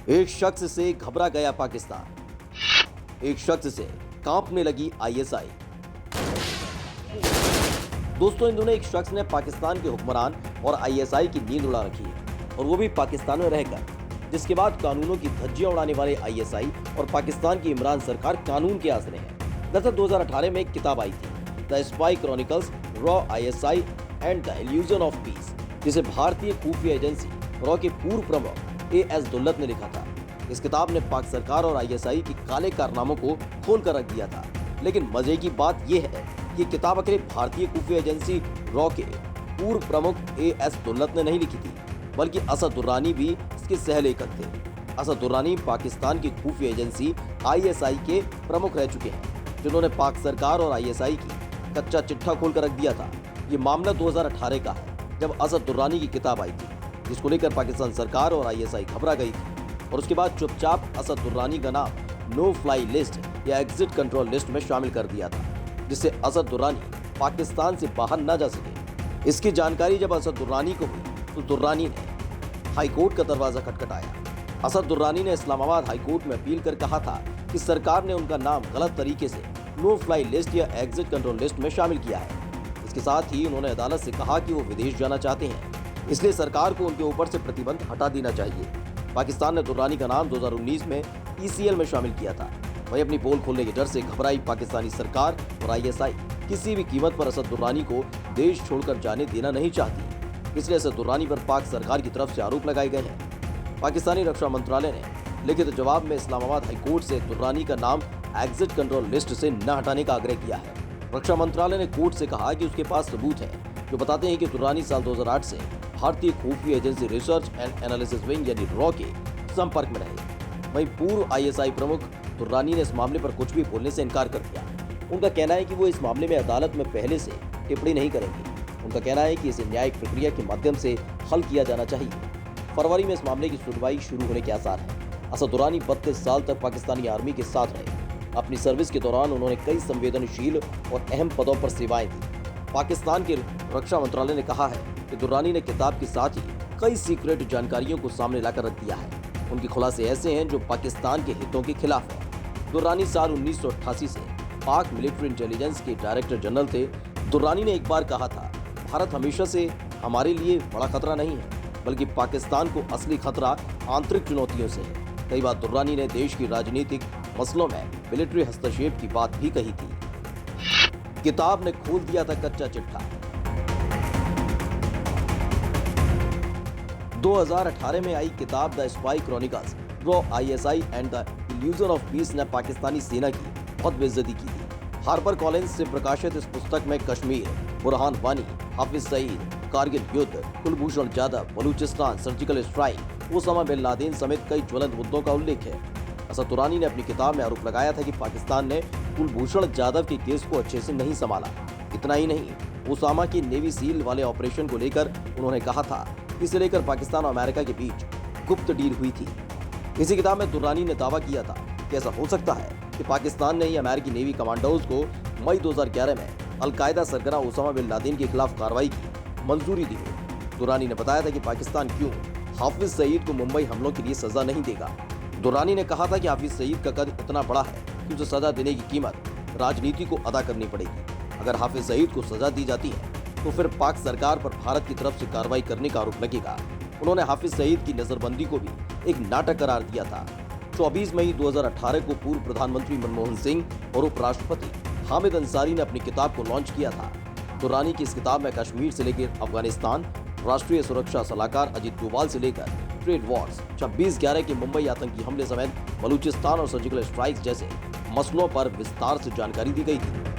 एक शख्स से घबरा गया पाकिस्तान, एक शख्स से कांपने लगी आईएसआई। दोस्तों, इन दिनों एक शख्स ने पाकिस्तान के हुक्मरान और आईएसआई की नींद उड़ा रखी है, और वो भी पाकिस्तान में रहकर, जिसके बाद कानूनों की धज्जियां उड़ाने वाले आईएसआई और पाकिस्तान की इमरान सरकार कानून के आसरे हैं। दरअसल 2018 में एक किताब आई थी, the spy chronicles raw ISI and the illusion of peace, जिसे भारतीय खुफिया एजेंसी रॉ के पूर्व प्रमुख एएस दुल्लत ने लिखा था। इस किताब ने पाक सरकार और आईएसआई की काले कारनामों को खोल कर रख दिया था। लेकिन मजे की बात यह है कि किताब अकेले भारतीय खुफिया एजेंसी रॉ के पूर्व प्रमुख एएस दुल्लत ने नहीं लिखी थी, बल्कि असद दुर्रानी भी इसके सह-लेखक थे। असद दुर्रानी पाकिस्तान की खुफिया एजेंसी आईएसआई के प्रमुख रह चुके हैं, जिन्होंने पाक सरकार और आईएसआई की कच्चा चिट्ठा खोल कर रख दिया था। ये मामला 2018 का है, जब असद दुर्रानी की किताब आई थी, जिसको लेकर पाकिस्तान सरकार और आईएसआई घबरा गई थी, और उसके बाद चुपचाप असद दुर्रानी का नाम नो फ्लाई लिस्ट या एग्जिट कंट्रोल लिस्ट में शामिल कर दिया था, जिससे असद दुर्रानी पाकिस्तान से बाहर न जा सके। इसकी जानकारी जब असद दुर्रानी को हुई तो दुर्रानी ने हाईकोर्ट का दरवाजा खटखटाया। असद दुर्रानी ने इस्लामाबाद हाईकोर्ट में अपील कर कहा था कि सरकार ने उनका नाम गलत तरीके से नो फ्लाई लिस्ट या एग्जिट कंट्रोल लिस्ट में शामिल किया है। इसके साथ ही उन्होंने अदालत से कहा कि वो विदेश जाना चाहते हैं, इसलिए सरकार को उनके ऊपर से प्रतिबंध हटा देना चाहिए। पाकिस्तान ने दुर्रानी का नाम 2019 में ईसीएल में शामिल किया था। वहीं अपनी पोल खोलने के डर से घबराई पाकिस्तानी सरकार और आईएसआई किसी भी कीमत पर असद दुर्रानी को देश छोड़कर जाने देना नहीं चाहती, इसलिए असद दुर्रानी पर पाक सरकार की तरफ से आरोप लगाए गए हैं। पाकिस्तानी रक्षा मंत्रालय ने लिखित जवाब में इस्लामाबाद हाईकोर्ट से दुर्रानी का नाम एग्जिट कंट्रोल लिस्ट से न हटाने का आग्रह किया है। रक्षा मंत्रालय ने कोर्ट से कहा कि उसके पास सबूत है जो बताते हैं कि दुर्रानी साल 2008 से भारतीय खुफिया agency research and analysis wing यानी रॉ के संपर्क में रहे। वहीं पूर्व आईएसआई प्रमुख दुर्रानी ने इस मामले पर कुछ भी बोलने से इनकार कर दिया। उनका कहना है कि वो इस मामले में अदालत में पहले से टिप्पणी नहीं करेंगे। उनका कहना है कि इसे न्यायिक प्रक्रिया के माध्यम से हल किया जाना चाहिए। फरवरी में इस मामले की सुनवाई शुरू होने के आसार हैं। असद दुर्रानी 32 साल तक पाकिस्तानी आर्मी के साथ रहे। अपनी सर्विस के दौरान उन्होंने कई संवेदनशील और अहम पदों पर सेवाएं दी। पाकिस्तान के रक्षा मंत्रालय ने कहा है कि दुर्रानी ने किताब के साथ ही कई सीक्रेट जानकारियों को सामने लाकर रख दिया है। उनके खुलासे ऐसे हैं जो पाकिस्तान के हितों के खिलाफ है। दुर्रानी साल 1988 से पाक मिलिट्री इंटेलिजेंस के डायरेक्टर जनरल थे। दुर्रानी ने एक बार कहा था, भारत हमेशा से हमारे लिए बड़ा खतरा नहीं है, बल्कि पाकिस्तान को असली खतरा आंतरिक चुनौतियों से है। कई बार दुर्रानी ने देश की राजनीतिक मसलों में मिलिट्री हस्तक्षेप की बात भी कही थी। किताब ने खोल दिया था कच्चा चिट्ठा। 2018 में आई किताब the spy chronicles raw ISI and the illusion of peace ने पाकिस्तानी सेना की बहुत बेइज्जती की थी। हार्पर कॉलिंस से प्रकाशित इस पुस्तक में कश्मीर, बुरहान वानी, हाफिज सईद, कारगिल युद्ध, Kulbhushan Jadhav, Balochistan, surgical strike, Osama bin Laden समेत कई ज्वलंत मुद्दों का उल्लेख है। असद दुर्रानी ने अपनी किताब में आरोप लगाया था कि पाकिस्तान ने कुलभूषण जाधव के केस को अच्छे से नहीं संभाला। इतना ही नहीं, ओसामा की नेवी सील वाले ऑपरेशन को लेकर उन्होंने कहा था, इसे लेकर पाकिस्तान और अमेरिका के बीच गुप्त डील हुई थी। इसी किताब में दुर्रानी ने दावा किया था कि ऐसा हो सकता है कि पाकिस्तान ने ही अमेरिकी नेवी कमांडोज को मई 2011 में अलकायदा सरगना ओसामा बिन लादेन के खिलाफ कार्रवाई की मंजूरी दी हो। दुर्रानी ने बताया था कि पाकिस्तान क्यों हाफिज सईद को मुंबई हमलों के लिए सजा नहीं देगा। दुर्रानी ने कहा था कि हाफिज सईद का कद इतना बड़ा है कि उसे सजा देने की कीमत राजनीति को अदा करनी पड़ेगी। अगर हाफिज सईद को सजा दी जाती है तो फिर पाक सरकार पर भारत की तरफ से कार्रवाई करने का आरोप लगेगा। उन्होंने हाफिज सईद की नजरबंदी को भी एक नाटक करार दिया था। 24 मई 2018 को पूर्व प्रधानमंत्री मनमोहन सिंह और उपराष्ट्रपति हामिद अंसारी ने अपनी किताब को लॉन्च किया था। दुर्रानी की इस किताब में कश्मीर से लेकर अफगानिस्तान, राष्ट्रीय सुरक्षा सलाहकार अजीत डोभाल से लेकर ट्रेड वॉर्स, 26/11 के मुंबई आतंकी हमले समेत बलूचिस्तान और सर्जिकल स्ट्राइक्स जैसे मसलों पर विस्तार से जानकारी दी गई थी।